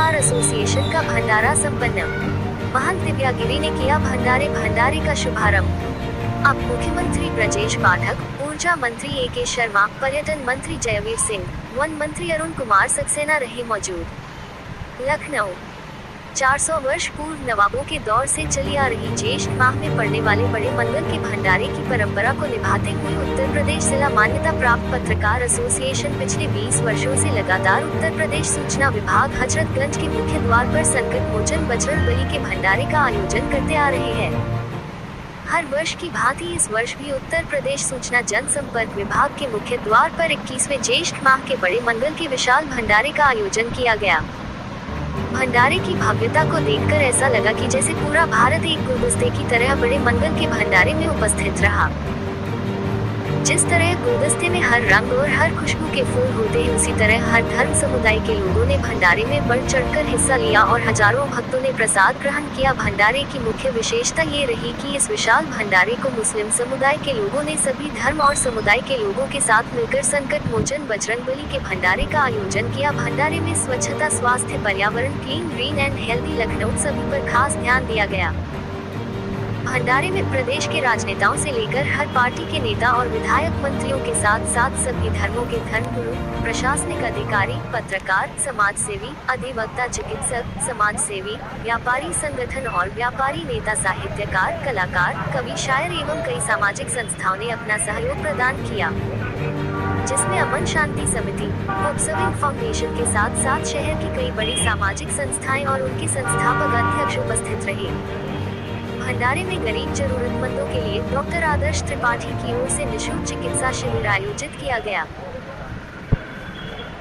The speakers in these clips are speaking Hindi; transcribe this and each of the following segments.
पत्रकार एसोसिएशन का भंडारा संपन्न। महंत दिव्यागिरी ने किया भंडारे का शुभारंभ। अब मुख्यमंत्री ब्रजेश पाठक, ऊर्जा मंत्री ए.के. शर्मा, पर्यटन मंत्री जयवीर सिंह, वन मंत्री अरुण कुमार सक्सेना रहे मौजूद। लखनऊ 400 वर्ष पूर्व नवाबों के दौर से चली आ रही ज्येष्ठ माह में पड़ने वाले बड़े मंगल के भंडारे की परंपरा को निभाते हुए उत्तर प्रदेश जिला मान्यता प्राप्त पत्रकार एसोसिएशन पिछले 20 वर्षों से लगातार उत्तर प्रदेश सूचना विभाग हजरतगंज के मुख्य द्वार पर संकट मोचन बजरंग बली के भंडारे का आयोजन करते आ रहे हैं। हर वर्ष की भांति इस वर्ष भी उत्तर प्रदेश सूचना जनसंपर्क विभाग के मुख्य द्वार पर 21वें ज्येष्ठ माह के बड़े मंगल के विशाल भंडारे का आयोजन किया गया। भंडारे की भव्यता को देखकर ऐसा लगा कि जैसे पूरा भारत एक गुलदस्ते की तरह बड़े मंगल के भंडारे में उपस्थित रहा। जिस तरह गुलदस्ते में हर रंग और हर खुशबू के फूल होते हैं, उसी तरह हर धर्म समुदाय के लोगों ने भंडारे में बढ़ चढ़कर हिस्सा लिया और हजारों भक्तों ने प्रसाद ग्रहण किया। भंडारे की मुख्य विशेषता ये रही कि इस विशाल भंडारे को मुस्लिम समुदाय के लोगों ने सभी धर्म और समुदाय के लोगों के साथ मिलकर संकट मोचन बजरंग बली के भंडारे का आयोजन किया। भंडारे में स्वच्छता, स्वास्थ्य, पर्यावरण, clean, green and healthy Lucknow सभी पर खास ध्यान दिया गया। भंडारे में प्रदेश के राजनेताओं से लेकर हर पार्टी के नेता और विधायक मंत्रियों के साथ साथ सभी धर्मों के धर्मगुरु, प्रशासनिक अधिकारी, पत्रकार, समाज सेवी, अधिवक्ता, चिकित्सक, समाज सेवी, व्यापारी संगठन और व्यापारी नेता, साहित्यकार, कलाकार, कवि, शायर एवं कई सामाजिक संस्थाओं ने अपना सहयोग प्रदान किया, जिसमें अमन शांति समिति, बुकसविंग फाउंडेशन के साथ साथ शहर की कई बड़ी सामाजिक संस्थाएं और उनके संस्थापक अध्यक्ष उपस्थित रहे। भंडारे में गरीब जरूरतमंदों के लिए डॉक्टर आदर्श त्रिपाठी की ओर से निःशुल्क चिकित्सा शिविर आयोजित किया गया,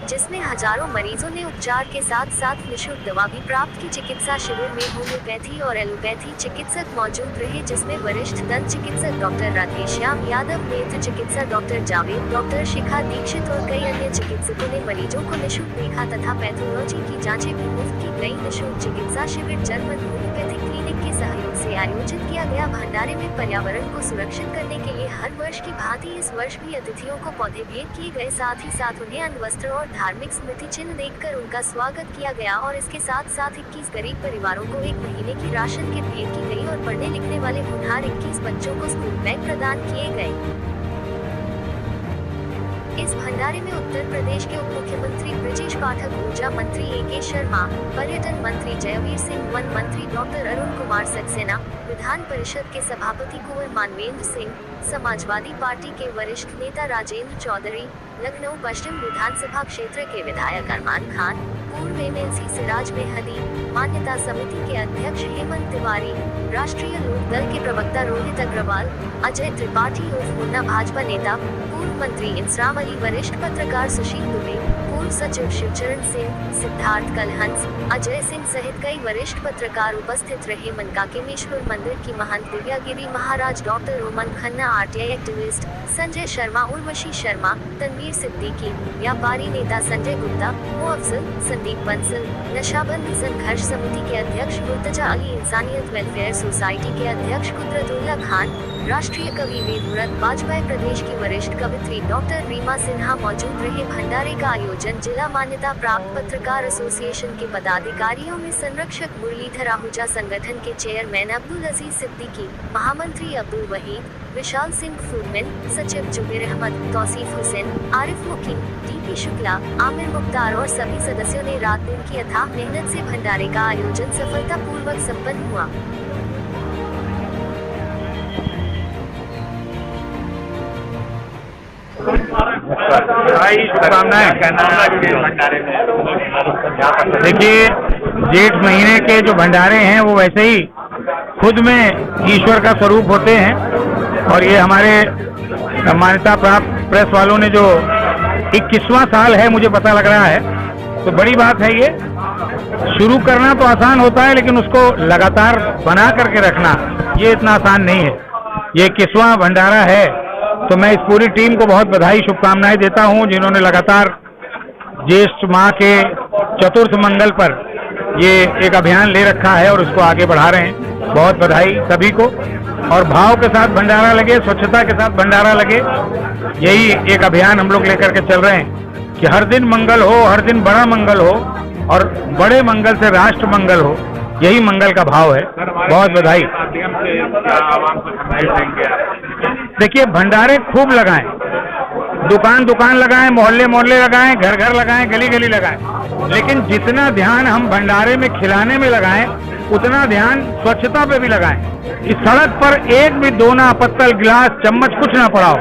जिसमें हजारों मरीजों ने उपचार के साथ साथ निःशुल्क दवा भी प्राप्त की। चिकित्सा शिविर में होम्योपैथी और एलोपैथी चिकित्सक मौजूद रहे, जिसमें वरिष्ठ दंत चिकित्सक डॉक्टर राधेश्याम यादव, नेत्र चिकित्सक डॉक्टर जावेद, डॉक्टर शिखा दीक्षित और कई अन्य चिकित्सकों ने मरीजों को निःशुल्क देखा तथा पैथोलॉजी की जांचें भी मुफ्त की गई। निःशुल्क चिकित्सा शिविर जर्मन होम्योपैथिक क्लिनिक के सहयोग से आयोजित किया गया। भंडारे में पर्यावरण को सुरक्षित करने के लिए हर वर्ष की भांति इस वर्ष भी अतिथियों को पौधे भेंट किए गए, साथ ही साथ उन्हें अन्न, वस्त्र और धार्मिक स्मृति चिन्ह देकर उनका स्वागत किया गया और इसके साथ साथ 21 गरीब परिवारों को 1 महीने की राशन किट भेंट की गई और पढ़ने लिखने वाले होनहार 21 बच्चों को स्कूल बैग प्रदान किए गए। इस भंडारे में उत्तर प्रदेश के उप मुख्यमंत्री ब्रजेश पाठक, ऊर्जा मंत्री ए.के. शर्मा, पर्यटन मंत्री जयवीर सिंह, वन मंत्री डॉक्टर अरुण कुमार सक्सेना, विधान परिषद के सभापति कुंवर मानवेंद्र सिंह, समाजवादी पार्टी के वरिष्ठ नेता राजेंद्र चौधरी, लखनऊ पश्चिम विधानसभा क्षेत्र के विधायक अरमान खान, पूर्व एमएलसी सिराज मेहदी, मान्यता समिति के अध्यक्ष हेमंत तिवारी, राष्ट्रीय लोक दल के प्रवक्ता रोहित अग्रवाल, अजय त्रिपाठी उर्फ मुन्ना भाजपा नेता, पूर्व मंत्री इंसराम अली, वरिष्ठ पत्रकार सुशील दुबे, पूर्व सचिव शिवचरण सिंह, सिद्धार्थ कलहंस, अजय सिंह सहित कई वरिष्ठ पत्रकार उपस्थित रहे। मनकामेश्वर मंदिर की महंत Divyagiri Maharaj doctor Roman Khanna, RTI activist Sanjay Sharma, Urvashi Sharma, Tanveer Siddiqui, व्यापारी नेता संजय गुप्ता, मुअफ्जल, संदीप बंसल, नशाबंदी संघर्ष समिति के अध्यक्ष मुर्तजा अली, इंसानियत वेलफेयर सोसाइटी के अध्यक्ष कुदरतुल्ला खान, राष्ट्रीय कवि वेदव्रत वाजपेयी, प्रदेश की वरिष्ठ कवित्री डॉक्टर रीमा सिन्हा मौजूद रहे। भंडारे का आयोजन जिला मान्यता प्राप्त पत्रकार एसोसिएशन के पदाधिकारियों में संरक्षक मुरलीधर आहूजा, संगठन के चेयरमैन अब्दुल अजीज सिद्दीकी, महामंत्री अब्दुल वहीद, विशाल सिंह फूलमैन, सचिव जुबेर अहमद, तौसीफ हुसैन, आरिफ मुकीम, टीपी शुक्ला, आमिर मुख्तार और सभी सदस्यों ने रात दिन की अथाह मेहनत से भंडारे का आयोजन सफलतापूर्वक संपन्न हुआ। शुभकामनाएं। देखिए, जेठ महीने के जो भंडारे हैं वो वैसे ही खुद में ईश्वर का स्वरूप होते हैं और ये हमारे मान्यता प्राप्त प्रेस वालों ने जो 21वां साल है मुझे पता लग रहा है, तो बड़ी बात है। ये शुरू करना तो आसान होता है, लेकिन उसको लगातार बना करके रखना ये इतना आसान नहीं है। ये 21वां भंडारा है, तो मैं इस पूरी टीम को बहुत बधाई, शुभकामनाएं देता हूं, जिन्होंने लगातार ज्येष्ठ माह के चतुर्थ मंगल पर ये एक अभियान ले रखा है और उसको आगे बढ़ा रहे हैं। बहुत बधाई सभी को। और भाव के साथ भंडारा लगे, स्वच्छता के साथ भंडारा लगे, यही एक अभियान हम लोग लेकर के चल रहे हैं कि हर दिन मंगल हो, हर दिन बड़ा मंगल हो, और बड़े मंगल से राष्ट्र मंगल हो, यही मंगल का भाव है। बहुत बधाई। देखिए, भंडारे खूब लगाएं, दुकान दुकान लगाएं, मोहल्ले मोहल्ले लगाएं, घर घर लगाएं, गली गली लगाएं, लेकिन जितना ध्यान हम भंडारे में खिलाने में लगाएं उतना ध्यान स्वच्छता पे भी लगाएं। इस सड़क पर एक भी दोना, पत्तल, गिलास, चम्मच कुछ ना पड़ा हो।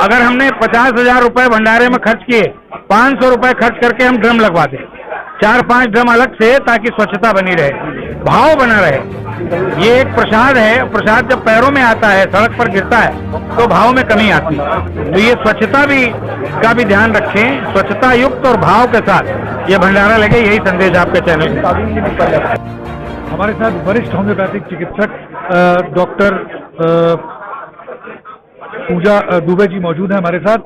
अगर हमने 50,000 रुपए भंडारे में खर्च किए, 500 रुपए खर्च करके हम ड्रम लगवा दें, 4-5 ड्रम अलग से, ताकि स्वच्छता बनी रहे, भाव बना रहे। ये एक प्रसाद है, प्रसाद जब पैरों में आता है, सड़क पर गिरता है, तो भाव में कमी आती है। तो ये स्वच्छता का भी ध्यान रखें, स्वच्छता युक्त और भाव के साथ ये भंडारा लगे, यही संदेश आपके चैनल में। हमारे साथ वरिष्ठ होम्योपैथिक चिकित्सक डॉक्टर पूजा दुबे जी मौजूद हैं। हमारे साथ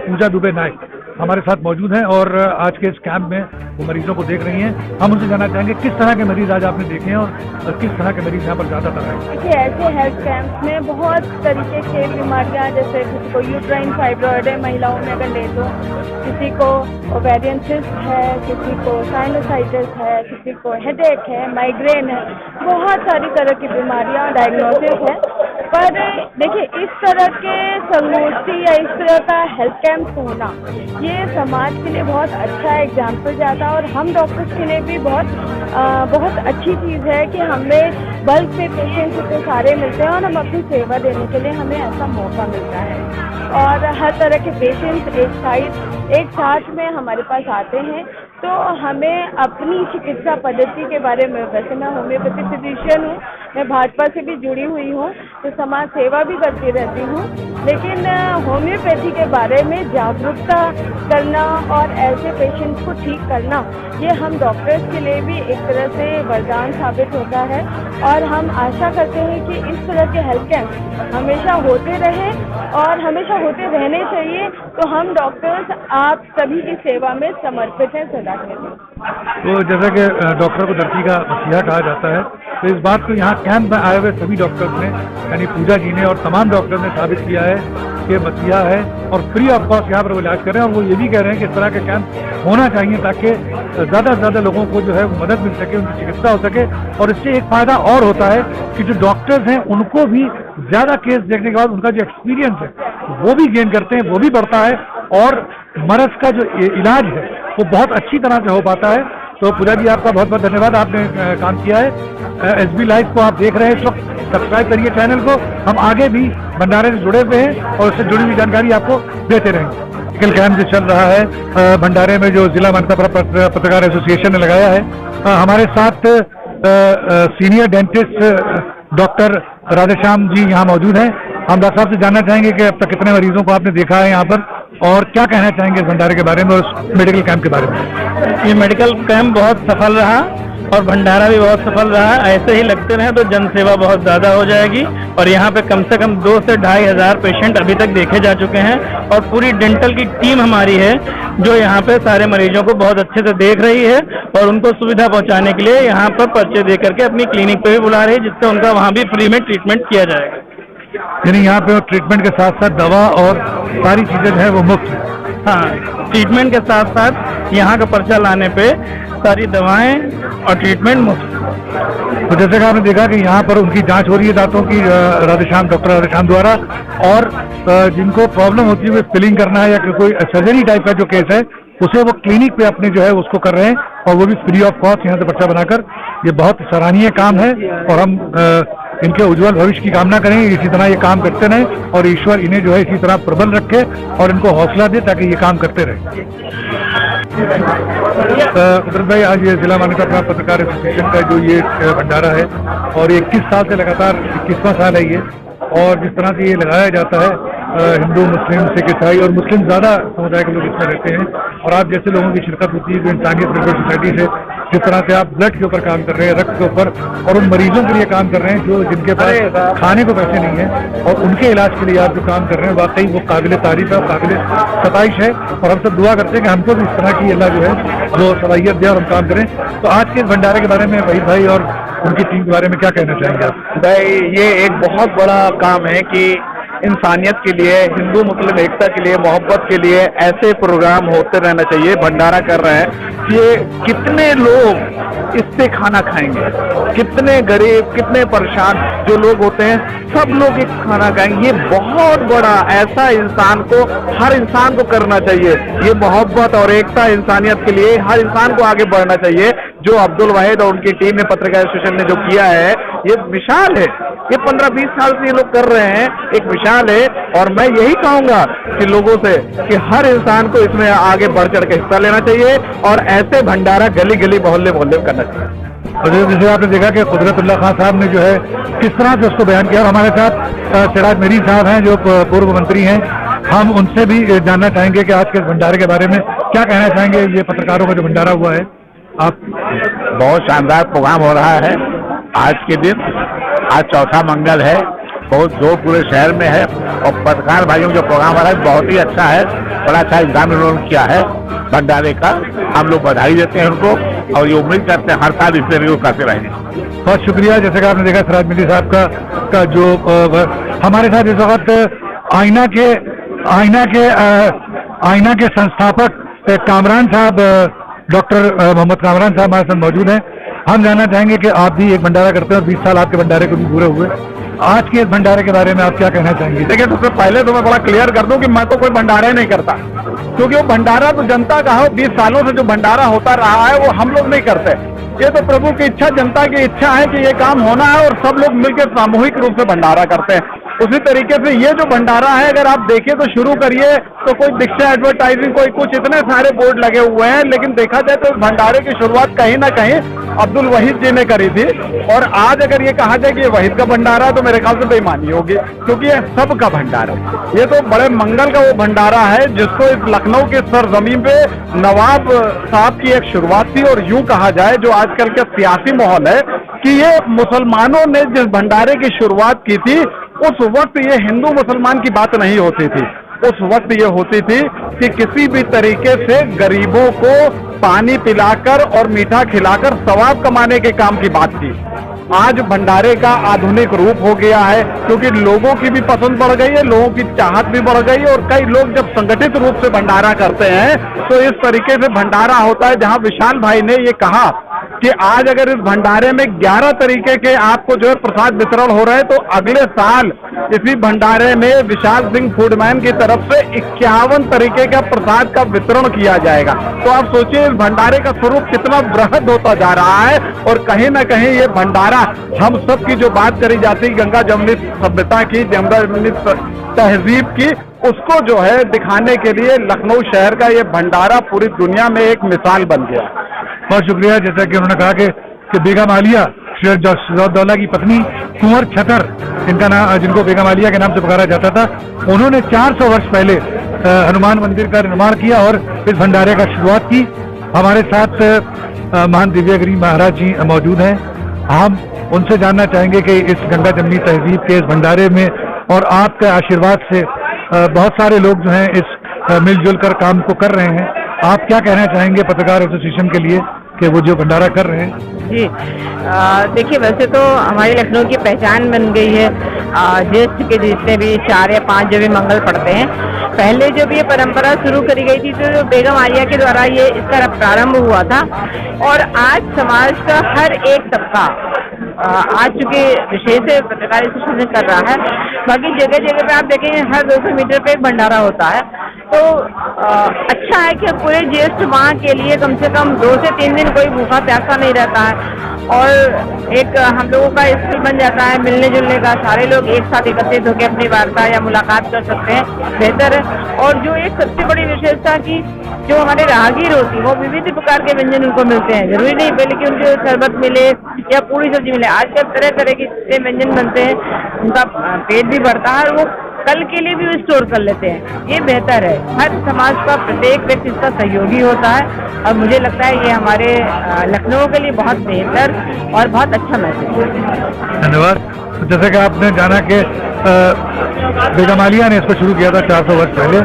पूजा दुबे नायक हमारे साथ मौजूद हैं और आज के इस कैंप में वो मरीजों को देख रही हैं। हम उनसे जानना चाहेंगे किस तरह के मरीज आज आपने देखे हैं और किस तरह के मरीज यहाँ पर ज़्यादातर हैं। देखिए, ऐसे हेल्थ कैंप में बहुत तरीके के बीमारियाँ, जैसे किसी को यूट्राइन फाइब्रॉइड है, महिलाओं में अगर ले तो, किसी को ओवेरियन सिस्ट है, किसी को साइनोसाइटिस है, किसी को हेडेक है, माइग्रेन है, बहुत सारी तरह की बीमारियाँ डायग्नोसिस है। पर देखिए, इस तरह के संगोष्ठी या इस तरह का हेल्थ कैंप होना, ये समाज के लिए बहुत अच्छा एग्जाम्पल जाता है और हम डॉक्टर्स के लिए भी बहुत अच्छी चीज़ है कि हमें बल्क पे पेशेंट्स इतने सारे मिलते हैं और हम अपनी सेवा देने के लिए हमें ऐसा मौका मिलता है। और हर तरह के पेशेंट्स एक साथ में हमारे पास आते हैं, तो हमें अपनी चिकित्सा पद्धति के बारे में, वैसे मैं होम्योपैथी फिजिशियन हूँ, मैं भाजपा से भी जुड़ी हुई हूँ, तो समाज सेवा भी करती रहती हूँ, लेकिन होम्योपैथी के बारे में जागरूकता करना और ऐसे पेशेंट्स को ठीक करना, ये हम डॉक्टर्स के लिए भी एक तरह से वरदान साबित होता है। और हम आशा करते हैं कि इस तरह के हेल्थ कैंप हमेशा होते रहे और हमेशा होते रहने चाहिए। तो हम डॉक्टर्स आप सभी की सेवा में समर्पित हैं सदा के लिए। तो जैसा कि डॉक्टर को धरती का मसीहा कहा जाता है, तो इस बात को यहाँ कैंप में आए हुए सभी डॉक्टर्स ने, यानी पूजा जी ने और तमाम डॉक्टर ने साबित किया है कि मसीहा है और फ्री ऑफ कॉस्ट यहाँ पर वो इलाज कर रहे हैं। और वो ये भी कह रहे हैं कि इस तरह के कैंप होना चाहिए ताकि ज़्यादा से ज़्यादा लोगों को जो है मदद मिल सके, उनकी चिकित्सा हो सके। और इससे एक फ़ायदा और होता है कि जो डॉक्टर्स हैं उनको भी ज़्यादा केस देखने के बाद उनका जो एक्सपीरियंस है वो भी गेन करते हैं, वो भी बढ़ता है और मर्ज का जो इलाज है वो बहुत अच्छी तरह से हो पाता है। तो पूजा जी, आपका बहुत बहुत धन्यवाद, आपने काम किया है। SB लाइव को आप देख रहे हैं इस वक्त, सब्सक्राइब करिए चैनल को। हम आगे भी भंडारे से जुड़े हुए हैं और उससे जुड़ी हुई जानकारी आपको देते रहेंगे। मेडिकल कैंप जो चल रहा है भंडारे में, जो जिला मान्यता पत्रकार एसोसिएशन ने लगाया है, हमारे साथ सीनियर डेंटिस्ट डॉक्टर राधेश्याम जी यहाँ मौजूद हैं। हम डॉक्टर साहब से जानना चाहेंगे कि अब तक कितने मरीजों को आपने देखा है यहाँ पर और क्या कहना चाहेंगे इस भंडारे के बारे में और उस मेडिकल कैंप के बारे में। ये मेडिकल कैंप बहुत सफल रहा और भंडारा भी बहुत सफल रहा। ऐसे ही लगते रहे तो जनसेवा बहुत ज़्यादा हो जाएगी। और यहाँ पे कम से कम 2 से 2.5 हज़ार पेशेंट अभी तक देखे जा चुके हैं और पूरी डेंटल की टीम हमारी है जो यहाँ पे सारे मरीजों को बहुत अच्छे से देख रही है और उनको सुविधा पहुँचाने के लिए यहाँ पर पर्चे दे करके अपनी क्लिनिक पे भी बुला रही है, जिससे उनका वहाँ भी फ्री में ट्रीटमेंट किया जाएगा। यानी यहाँ पे ट्रीटमेंट के साथ साथ दवा और सारी चीज़ें जो है वो मुफ्त है। हाँ, ट्रीटमेंट के साथ साथ यहाँ का पर्चा लाने पे सारी दवाएं और ट्रीटमेंट मुफ्त। तो जैसे कि आपने देखा कि यहाँ पर उनकी जांच हो रही है दांतों की डॉक्टर राधेश्याम द्वारा, और जिनको प्रॉब्लम होती है फिलिंग करना है या कोई सर्जरी टाइप का जो केस है उसे वो क्लिनिक पे अपने जो है उसको कर रहे हैं और वो भी फ्री ऑफ कॉस्ट यहाँ से पर्चा बनाकर। ये बहुत सराहनीय काम है और हम इनके उज्जवल भविष्य की कामना करेंगे। इसी तरह ये काम करते रहें और ईश्वर इन्हें जो है इसी तरह प्रबल रखे और इनको हौसला दे ताकि ये काम करते रहे। कुदरत भाई, आज ये जिला मान्यता प्राप्त पत्रकार एसोसिएशन का जो ये भंडारा है और 21 साल से लगातार 21वां साल है ये, और जिस तरह से ये लगाया जाता है हिंदू, मुस्लिम, सिख, ईसाई और मुस्लिम ज़्यादा समुदाय के लोग इसमें रहते हैं और आप जैसे लोगों की शिरकत होती है जो इंसानियत वेलफेयर सोसाइटी से, जिस तरह से आप ब्लड के ऊपर काम कर रहे हैं, रक्त के ऊपर, और उन मरीजों के लिए काम कर रहे हैं जो जिनके पास खाने को पैसे नहीं है और उनके इलाज के लिए आप जो काम कर रहे हैं, वाकई वो काबिल तारीफ है, काबिल सताइश है। और हम सब दुआ करते हैं कि हमको भी इस तरह की अल्लाह जो है जो सलाहियत दे और हम काम करें। तो आज के इस भंडारे के बारे में वहीद भाई और उनकी टीम के बारे में क्या कहना चाहेंगे आप? भाई, ये एक बहुत बड़ा काम है कि इंसानियत के लिए, हिंदू मुस्लिम एकता के लिए, मोहब्बत के लिए ऐसे प्रोग्राम होते रहना चाहिए। भंडारा कर रहे हैं, ये कितने लोग इससे खाना खाएंगे, कितने गरीब, कितने परेशान जो लोग होते हैं, सब लोग एक खाना खाएंगे। ये बहुत बड़ा ऐसा इंसान को, हर इंसान को करना चाहिए। ये मोहब्बत और एकता इंसानियत के लिए हर इंसान को आगे बढ़ना चाहिए। जो अब्दुल वाहिद और उनकी टीम ने, पत्रकार एसोसिएशन ने जो किया है, ये विशाल है। ये 15-20 साल से ये लोग कर रहे हैं, एक विशाल है। और मैं यही कहूंगा कि लोगों से कि हर इंसान को इसमें आगे बढ़ चढ़ के हिस्सा लेना चाहिए और ऐसे भंडारा गली गली मोहल्ले मोहल्ले में करना चाहिए। और जैसे आपने देखा कि कुदरतुल्लाह खान साहब ने जो है किस तरह से उसको बयान किया। और हमारे साथ सिराज मेरी साहब हैं जो पूर्व मंत्री हैं, हम उनसे भी जानना चाहेंगे कि आज के भंडारे के बारे में क्या कहना चाहेंगे। ये पत्रकारों का जो भंडारा हुआ है, आप बहुत शानदार प्रोग्राम हो रहा है आज के दिन। आज चौथा मंगल है, बहुत जोर पूरे शहर में है और पत्रकार भाइयों का जो प्रोग्राम हो रहा है बहुत ही अच्छा है। बड़ा अच्छा इंतजाम इन्होंने किया है भंडारे का, हम लोग बधाई देते हैं उनको और ये उम्मीद करते हैं हर साल इस तरीके को करते रहेंगे। बहुत शुक्रिया। जैसे कि आपने देखा सिराज मेरी साहब का जो हमारे साथ इस वक्त आईना के संस्थापक कामरान साहब, डॉक्टर मोहम्मद कामरान साहब हमारे साथ मौजूद हैं। हम जानना चाहेंगे कि आप भी एक भंडारा करते हैं और 20 साल आपके भंडारे को भी पूरे हुए। आज के इस भंडारे के बारे में आप क्या कहना चाहेंगे? देखिए, सबसे पहले तो मैं बड़ा क्लियर कर दूं कि मैं तो कोई भंडारा ही नहीं करता, क्योंकि वो भंडारा तो जनता का है। 20 सालों से जो भंडारा होता रहा है वो हम लोग नहीं करते। ये तो प्रभु की इच्छा, जनता की इच्छा है कि ये काम होना है और सब लोग मिलकर सामूहिक रूप से भंडारा करते हैं। उसी तरीके से ये जो भंडारा है, अगर आप देखिए तो शुरू करिए तो कोई दीक्षा एडवर्टाइजिंग, कोई कुछ, इतने सारे बोर्ड लगे हुए हैं, लेकिन देखा जाए तो भंडारे की शुरुआत कहीं ना कहीं अब्दुल वहीद जी ने करी थी। और आज अगर ये कहा जाए कि ये वहीद का भंडारा है तो मेरे ख्याल से बेईमानी होगी, क्योंकि ये सबका भंडारा है। ये तो बड़े मंगल का वो भंडारा है जिसको इस लखनऊ के सरजमीन पे नवाब साहब की एक शुरुआत थी। और यूं कहा जाए जो आजकल का सियासी माहौल है कि ये मुसलमानों ने जिस भंडारे की शुरुआत की थी, उस वक्त ये हिंदू मुसलमान की बात नहीं होती थी। उस वक्त ये होती थी कि किसी भी तरीके से गरीबों को पानी पिलाकर और मीठा खिलाकर सवाब कमाने के काम की बात थी। आज भंडारे का आधुनिक रूप हो गया है, क्योंकि लोगों की भी पसंद बढ़ गई है, लोगों की चाहत भी बढ़ गई है। और कई लोग जब संगठित रूप से भंडारा करते हैं तो इस तरीके से भंडारा होता है, जहां विशाल भाई ने ये कहा कि आज अगर इस भंडारे में 11 तरीके के आपको जो है प्रसाद वितरण हो रहे हैं, तो अगले साल इसी भंडारे में विशाल सिंह फूडमैन की तरफ से 51 तरीके का प्रसाद का वितरण किया जाएगा। तो आप सोचिए इस भंडारे का स्वरूप कितना बृहद होता जा रहा है। और कहीं ना कहीं ये भंडारा हम सब की जो बात करी जाती है गंगा जमुनी सभ्यता की, गंगा जमुनी तहजीब की, उसको जो है दिखाने के लिए लखनऊ शहर का ये भंडारा पूरी दुनिया में एक मिसाल बन गया। बहुत शुक्रिया। जैसा कि उन्होंने कहा कि बेगम आलिया, सिराजुद्दौला की पत्नी, कुंवर छतर, इनका नाम, जिनको बेगम आलिया के नाम से पुकारा जाता था, उन्होंने 400 वर्ष पहले हनुमान मंदिर का निर्माण किया और इस भंडारे का शुरुआत की। हमारे साथ महान दिव्यागिरी महाराज जी मौजूद हैं। हम उनसे जानना चाहेंगे कि इस गंगा जमुनी तहजीब के इस भंडारे में और आपके आशीर्वाद से बहुत सारे लोग जो हैं इस मिलजुल कर काम को कर रहे हैं। आप क्या कहना चाहेंगे पत्रकार एसोसिएशन के लिए कि वो जो भंडारा कर रहे हैं? जी, देखिए, वैसे तो हमारी लखनऊ की पहचान बन गई है। ज्येष्ठ के जितने भी 4 या 5 जो भी मंगल पड़ते हैं, पहले जो भी ये परंपरा शुरू करी गई थी तो बेगम आलिया के द्वारा ये इसका प्रारंभ हुआ था। और आज समाज का हर एक तबका आज चूंकि विशेष पत्रकार एसोसिएशन कर रहा है, बाकी जगह जगह पे आप देखेंगे हर 200 मीटर पे एक भंडारा होता है। तो अच्छा है कि पूरे ज्येष्ठ माह के लिए कम से कम 2 से 3 दिन कोई भूखा प्यासा नहीं रहता है और एक हम लोगों का स्कूल बन जाता है मिलने जुलने का। सारे लोग एक साथ एकत्रित होकर अपनी वार्ता या मुलाकात कर सकते हैं, बेहतर है। और जो एक सबसे बड़ी विशेषता की जो हमारे राहगीर होती है वो विविध प्रकार के व्यंजन उनको मिलते हैं। जरूरी नहीं पहले कि उनको शरबत मिले या पूरी सब्जी मिले, आजकल तरह तरह के व्यंजन बनते हैं, उनका पेट भी बढ़ता है और वो कल के लिए भी स्टोर कर लेते हैं। ये बेहतर है। हर समाज का प्रत्येक व्यक्ति इसका सहयोगी होता है और मुझे लगता है ये हमारे लखनऊ के लिए बहुत बेहतर और बहुत अच्छा मैसेज है। धन्यवाद। तो जैसे कि आपने जाना कि बेगम आलिया ने इसको शुरू किया था 400 वर्ष पहले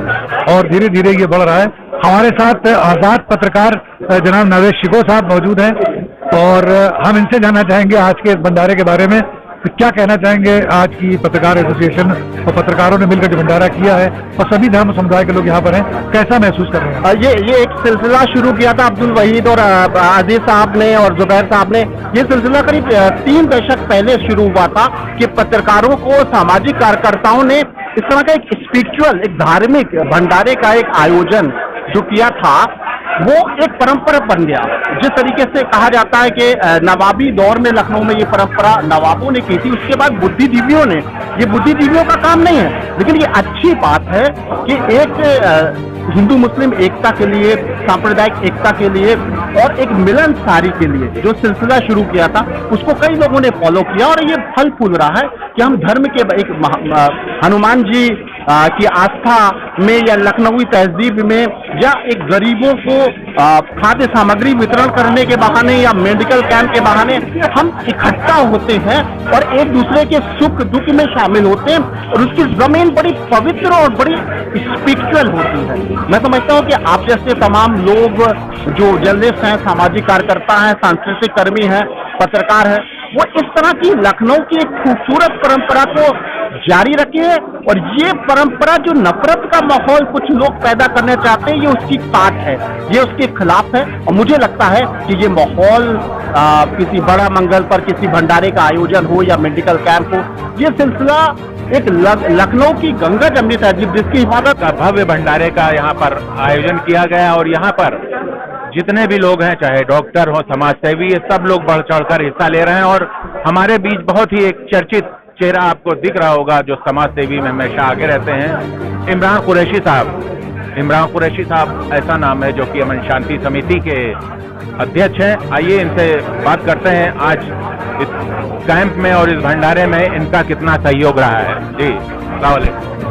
और धीरे धीरे ये बढ़ रहा है। हमारे साथ आजाद पत्रकार जनाब नवेश शिको साहब मौजूद हैं और हम इनसे जानना चाहेंगे आज के इस भंडारे के बारे में तो क्या कहना चाहेंगे आज की पत्रकार एसोसिएशन और पत्रकारों ने मिलकर जो भंडारा किया है और सभी धर्म समुदाय के लोग यहाँ पर हैं, कैसा महसूस कर रहे हैं? ये एक सिलसिला शुरू किया था अब्दुल वहीद और अजीज साहब ने और जुबैर साहब ने। ये सिलसिला करीब 3 दशक पहले शुरू हुआ था कि पत्रकारों को, सामाजिक कार्यकर्ताओं ने इस तरह का एक स्पिरिचुअल, एक धार्मिक भंडारे का एक आयोजन जो किया था वो एक परंपरा बन गया। जिस तरीके से कहा जाता है कि नवाबी दौर में लखनऊ में ये परंपरा नवाबों ने की थी, उसके बाद बुद्धिजीवियों ने, ये बुद्धिजीवियों का काम नहीं है, लेकिन ये अच्छी बात है कि एक हिंदू मुस्लिम एकता के लिए, सांप्रदायिक एकता के लिए और एक मिलनसारी के लिए जो सिलसिला शुरू किया था उसको कई लोगों ने फॉलो किया और ये फल फूल रहा है कि हम धर्म के एक हनुमान जी की आस्था में या लखनवी तहजीब में या एक गरीबों को खाद्य सामग्री वितरण करने के बहाने या मेडिकल कैंप के बहाने हम इकट्ठा होते हैं और एक दूसरे के सुख दुख में शामिल होते हैं और उसकी जमीन बड़ी पवित्र और बड़ी स्पिरिचुअल होती है। मैं समझता हूँ कि आप जैसे तमाम लोग जो जर्नलिस्ट हैं, सामाजिक कार्यकर्ता हैं, सांस्कृतिक कर्मी हैं, पत्रकार हैं, वो इस तरह की लखनऊ की एक खूबसूरत परंपरा को जारी रखे और ये परंपरा जो नफरत का माहौल कुछ लोग पैदा करना चाहते हैं, ये उसकी काट है, ये उसके खिलाफ है। और मुझे लगता है कि ये माहौल किसी बड़ा मंगल पर किसी भंडारे का आयोजन हो या मेडिकल कैंप हो, ये सिलसिला एक लखनऊ की गंगा जमनी तहजीब जिसकी हिफाजत का भव्य भंडारे का यहाँ पर आयोजन किया गया और यहाँ पर जितने भी लोग हैं, चाहे डॉक्टर हो, समाज सेवी, ये सब लोग बढ़ चढ़कर हिस्सा ले रहे हैं। और हमारे बीच बहुत ही एक चर्चित चेहरा आपको दिख रहा होगा जो समाज सेवी में हमेशा आगे रहते हैं, इमरान कुरैशी साहब। इमरान कुरैशी साहब ऐसा नाम है जो कि अमन शांति समिति के अध्यक्ष हैं। आइए इनसे बात करते हैं आज इस कैंप में और इस भंडारे में इनका कितना सहयोग रहा है। जी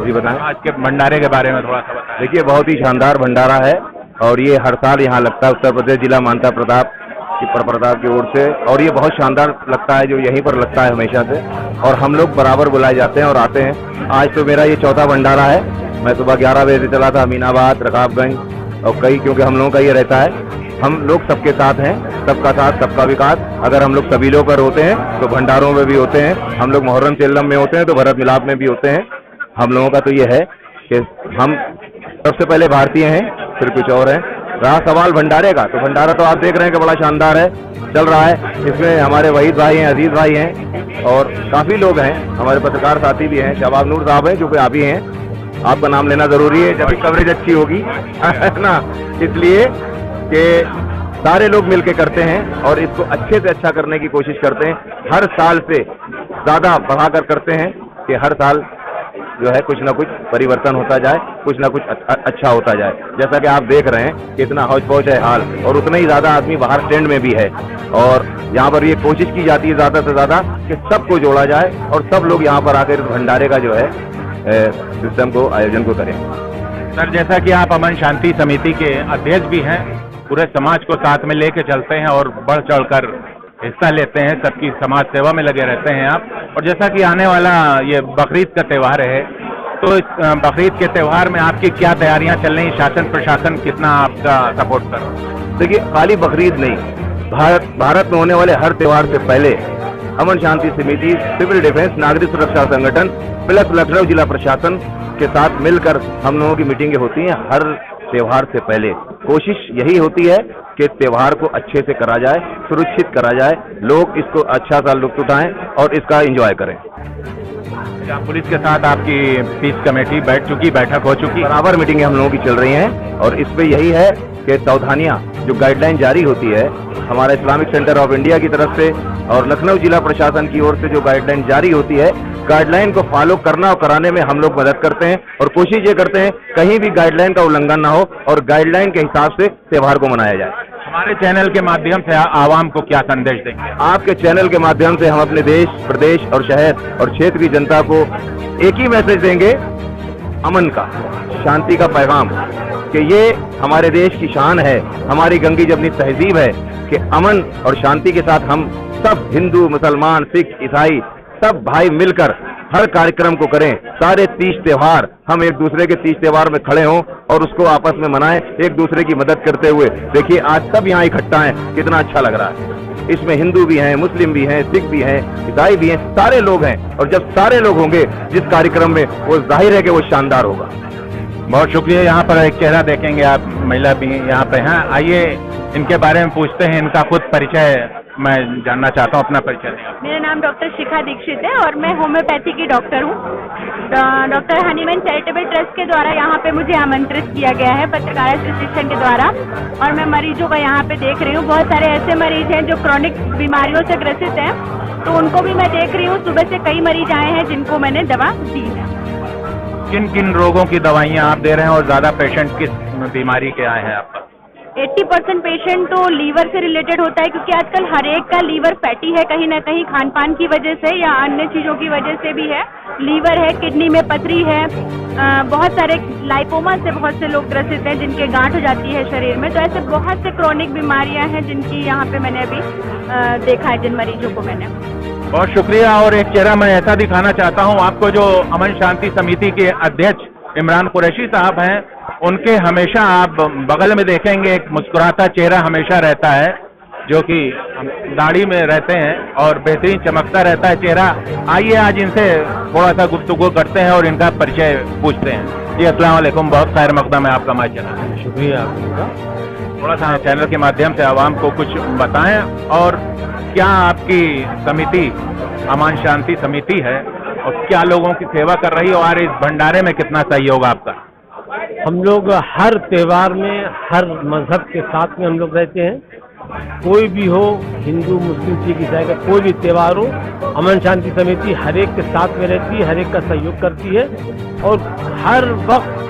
जी बताएं आज के भंडारे के बारे में थोड़ा सा बताएं। देखिए, बहुत ही शानदार भंडारा है और ये हर साल यहाँ लगता है उत्तर प्रदेश जिला मानता प्रताप की ओर से, और ये बहुत शानदार लगता है जो यहीं पर लगता है हमेशा से, और हम लोग बराबर बुलाए जाते हैं और आते हैं। आज तो मेरा ये 4था भंडारा है। मैं सुबह 11 बजे से चला था अमीनाबाद, रकाबगंज और कई, क्योंकि हम लोगों का ये रहता है हम लोग सबके साथ हैं, सबका साथ सबका विकास। अगर हम लोग सभी लोग पर होते हैं तो भंडारों में भी होते हैं, हम लोग मुहर्रम चेल्लम में होते हैं तो भरत मिलाप में भी होते हैं। हम लोगों का तो ये है कि हम सबसे पहले भारतीय हैं, फिर कुछ और है। रहा सवाल भंडारे का, तो भंडारा तो आप देख रहे हैं कि बड़ा शानदार है, चल रहा है। इसमें हमारे वहीद भाई हैं, अजीज भाई हैं और काफ़ी लोग हैं, हमारे पत्रकार साथी भी हैं, शहबाब नूर साहब हैं जो कि आप ही हैं। आपका नाम लेना ज़रूरी है जब भी कवरेज अच्छी होगी है ना, इसलिए कि सारे लोग मिलके करते हैं और इसको अच्छे से अच्छा करने की कोशिश करते हैं। हर साल से ज़्यादा बढ़ाकर करते हैं कि हर साल जो है कुछ ना कुछ परिवर्तन होता जाए, कुछ ना कुछ अच्छा होता जाए। जैसा कि आप देख रहे हैं कि इतना हौज पौज है हाल, और उतना ही ज़्यादा आदमी बाहर स्टैंड में भी है, और यहाँ पर ये कोशिश की जाती है ज़्यादा से ज़्यादा कि सबको जोड़ा जाए और सब लोग यहाँ पर आकर भंडारे का जो है सिस्टम को, आयोजन को करें। सर, जैसा कि आप अमन शांति समिति के अध्यक्ष भी हैं, पूरे समाज को साथ में लेके चलते हैं और बढ़ चढ़कर हिस्सा लेते हैं, सबकी समाज सेवा में लगे रहते हैं आप। और जैसा कि आने वाला ये बकरीद का त्यौहार है, तो इस बकरीद के त्यौहार में आपकी क्या तैयारियां चल रही, शासन प्रशासन कितना आपका सपोर्ट कर रहा है? देखिए, खाली बकरीद नहीं, भारत में होने वाले हर त्यौहार से पहले अमन शांति समिति, सिविल डिफेंस, नागरिक सुरक्षा संगठन प्लस लखनऊ जिला प्रशासन के साथ मिलकर हम लोगों की मीटिंगें होती हैं हर त्यौहार से पहले। कोशिश यही होती है कि त्यौहार को अच्छे से करा जाए, सुरक्षित करा जाए, लोग इसको अच्छा सा लुत्फ उठाएं और इसका एंजॉय करें। पुलिस के साथ आपकी पीस कमेटी बैठ चुकी, बैठक हो चुकी, बराबर मीटिंगें हम लोगों की चल रही हैं और इस पे यही है कि सावधानियां जो गाइडलाइन जारी होती है हमारा इस्लामिक सेंटर ऑफ इंडिया की तरफ से और लखनऊ जिला प्रशासन की ओर से जो गाइडलाइन जारी होती है, गाइडलाइन को फॉलो करना और कराने में हम लोग मदद करते हैं और कोशिश ये करते हैं कहीं भी गाइडलाइन का उल्लंघन ना हो और गाइडलाइन के हिसाब से त्यौहार को मनाया जाए। हमारे चैनल के माध्यम से आवाम को क्या संदेश देंगे? आपके चैनल के माध्यम से हम अपने देश, प्रदेश और शहर और क्षेत्र की जनता को एक ही मैसेज देंगे, अमन का, शांति का पैगाम, कि ये हमारे देश की शान है, हमारी गंगी जमनी तहजीब है कि अमन और शांति के साथ हम सब हिंदू, मुसलमान, सिख, ईसाई सब भाई मिलकर हर कार्यक्रम को करें। सारे 30 त्योहार हम एक दूसरे के 30 त्योहार में खड़े हों और उसको आपस में मनाएं, एक दूसरे की मदद करते हुए। देखिए आज सब यहाँ इकट्ठा हैं, कितना अच्छा लग रहा है। इसमें हिंदू भी हैं, मुस्लिम भी हैं, सिख भी हैं, ईसाई भी हैं, सारे लोग हैं। और जब सारे लोग होंगे जिस कार्यक्रम में, वो जाहिर है कि वो शानदार होगा। बहुत शुक्रिया। यहाँ पर एक चेहरा देखेंगे आप, महिला भी यहाँ पे हैं। आइए इनके बारे में पूछते हैं, इनका खुद परिचय मैं जानना चाहता हूँ, अपना परिचय दें आप। मेरा नाम डॉक्टर शिखा दीक्षित है और मैं होम्योपैथी की डॉक्टर हूँ। डॉक्टर हनीमैन चैरिटेबल ट्रस्ट के द्वारा यहाँ पे मुझे आमंत्रित किया गया है पत्रकार एसोसिएशन के द्वारा, और मैं मरीजों का यहाँ पे देख रही हूँ। बहुत सारे ऐसे मरीज हैं जो क्रॉनिक बीमारियों से ग्रसित हैं, तो उनको भी मैं देख रही हूँ। सुबह से कई मरीज आए हैं जिनको मैंने दवा दी है। किन किन रोगों की दवाइयाँ आप दे रहे हैं और ज्यादा पेशेंट किस बीमारी के आए हैं आपका? 80% पेशेंट तो लीवर से रिलेटेड होता है, क्योंकि आजकल हर एक का लीवर फैटी है, कहीं ना कहीं खान पान की वजह से या अन्य चीज़ों की वजह से भी है। लीवर है, किडनी में पथरी है, बहुत सारे लाइपोमा से बहुत से लोग ग्रसित हैं जिनके गांठ हो जाती है शरीर में। तो ऐसे बहुत से क्रॉनिक बीमारियां हैं जिनकी यहाँ पे मैंने अभी देखा है, जिन मरीजों को मैंने। बहुत शुक्रिया। और एक चेहरा मैं ऐसा दिखाना चाहता हूँ आपको, जो अमन शांति समिति के अध्यक्ष इमरान कुरैशी साहब हैं, उनके हमेशा आप बगल में देखेंगे एक मुस्कुराता चेहरा हमेशा रहता है, जो कि दाढ़ी में रहते हैं और बेहतरीन चमकता रहता है चेहरा। आइए आज इनसे थोड़ा सा गुफ्तगू करते हैं और इनका परिचय पूछते हैं। जी अस्सलाम वालेकुम, बहुत खैर मकदम है आपका माय चैनल। शुक्रिया आपका। थोड़ा सा चैनल के माध्यम से आवाम को कुछ बताएं, और क्या आपकी समिति अमन शांति समिति है और क्या लोगों की सेवा कर रही है, और इस भंडारे में कितना सहयोग आपका? हम लोग हर त्यौहार में हर मजहब के साथ में हम लोग रहते हैं। कोई भी हो, हिंदू मुस्लिम सिख ईसाई का कोई भी त्यौहार हो, अमन शांति समिति हर एक के साथ में रहती है, हर एक का सहयोग करती है। और हर वक्त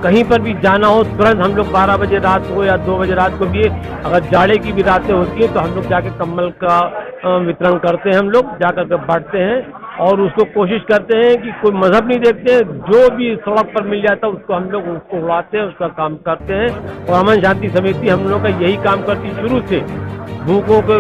कहीं पर भी जाना हो, तुरंत हम लोग 12 बजे रात को या 2 बजे रात को भी, अगर जाड़े की भी रातें होती है तो हम लोग जाके कंबल का वितरण करते हैं। हम लोग जाकर के बांटते हैं और उसको कोशिश करते हैं कि कोई मजहब नहीं देखते, जो भी सड़क पर मिल जाता है उसको हम लोग उसको उड़ाते हैं, उसका काम करते हैं। और अमन शांति समिति हम लोग का यही काम करती है शुरू से, भूखों को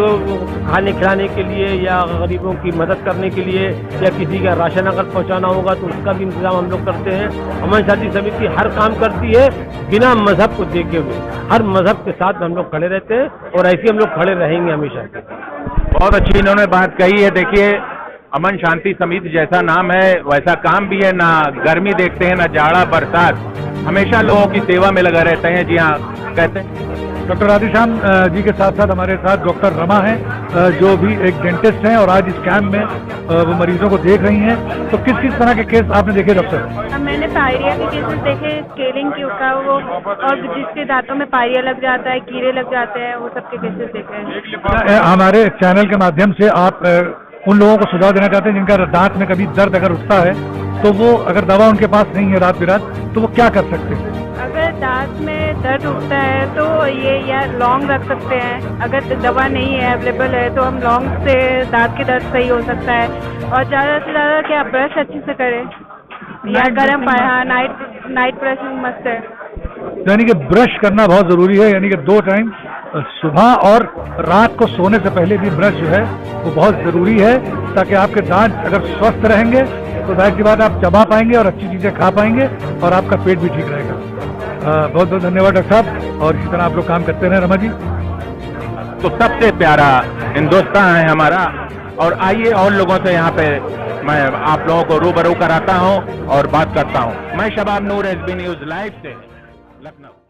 खाने खिलाने के लिए या गरीबों की मदद करने के लिए, या किसी का राशन अगर पहुंचाना होगा तो उसका भी इंतजाम हम लोग करते हैं। अमन शांति समिति हर काम करती है बिना मजहब को देखे हुए, हर मजहब के साथ हम लोग खड़े रहते हैं और ऐसे हम लोग खड़े रहेंगे हमेशा। बहुत अच्छी इन्होंने बात कही है। देखिए, अमन शांति समिति जैसा नाम है वैसा काम भी है, ना गर्मी देखते हैं ना जाड़ा बरसात, हमेशा लोगों की सेवा में लगा रहते हैं। जी हाँ, कहते हैं डॉक्टर राधेश्याम जी के साथ साथ हमारे साथ डॉक्टर रमा हैं, जो भी एक डेंटिस्ट हैं और आज इस कैंप में वो मरीजों को देख रही हैं। तो किस किस तरह के केस आपने देखे डॉक्टर? मैंने पायरिया के केसेस देखे, स्केलिंग की का वो, और जिसके दांतों में पायरिया लग जाता है, कीड़े लग जाते हैं, वो सब के केसेस देखे हैं। हमारे चैनल के माध्यम से आप उन लोगों को सुझाव देना चाहते हैं जिनका दांत में कभी दर्द अगर उठता है, तो वो अगर दवा उनके पास नहीं है रात बिरात, तो वो क्या कर सकते हैं? अगर दांत में दर्द उठता है तो ये या लौंग रख सकते हैं। अगर दवा नहीं है, अवेलेबल है, तो हम लौंग से दांत के दर्द सही हो सकता है। और ज़्यादा से ज़्यादा क्या ब्रश अच्छे से करें, या गर्म पाया, नाइट ब्रशिंग मस्त है। यानी कि ब्रश करना बहुत जरूरी है, यानी कि 2 टाइम, सुबह और रात को सोने से पहले भी ब्रश जो है वो बहुत जरूरी है, ताकि आपके दांत अगर स्वस्थ रहेंगे तो जाहिर सी बात आप चबा पाएंगे और अच्छी चीजें खा पाएंगे और आपका पेट भी ठीक रहेगा। बहुत बहुत धन्यवाद डॉक्टर साहब, और इसी तरह आप लोग काम करते रहे। रमा जी, तो सबसे प्यारा हिंदुस्तान है हमारा। और आइए और लोगों से यहाँ पे मैं आप लोगों को रूबरू कराता हूँ और बात करता हूँ। मैं शबाब नूर, SB न्यूज लाइव से लखनऊ।